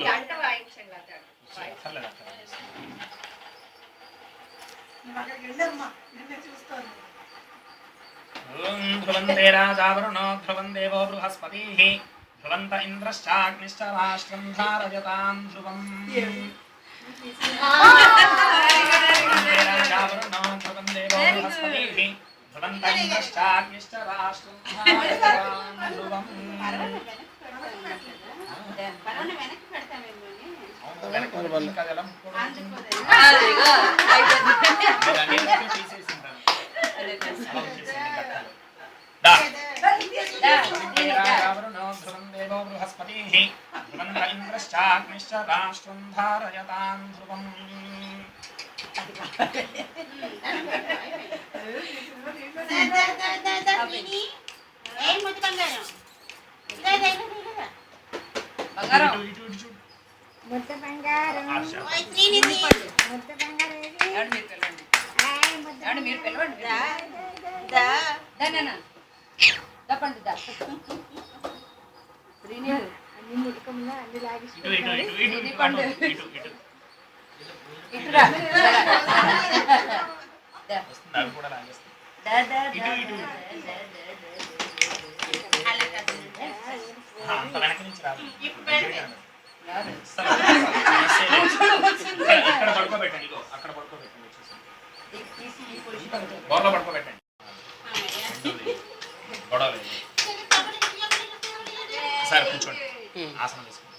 గంట వాయించండి ధ్రువంతే రాజావరుణో ధ్రువం దేవో బృహస్పతిః ధ్రువంత ఇంద్రశ్చాగ్నిశ్చ రాష్ట్రం ధారయతాం ధ్రువం రాజావరుణో ధ్రువం దేవో బృహస్పతిః ధ్రువంత ఇంద్రశ్చాగ్నిశ్చ రాష్ట్రం ధారయతాం ధ్రువం ధ్రువం దేవో బృహస్పతిః ధ్రువంత ఇంద్రశ్చాగ్నిశ్చ రాష్ట్రం ధారయతాం ధ్రువం ముద్ద బంగారం ముద్ద బంగారం మీరు పిలవండి అన్ని ముడకంలో అన్ని అంత వెనక నుంచి రాదు ఇక్కడ పడుకోబెట్టండి ఇగో అక్కడ పడుకోబెట్టండి బోర్లో పడుకోబెట్టండి గొడవ లేదు సార్ కూర్చోండి ఆసనం వేసుకోండి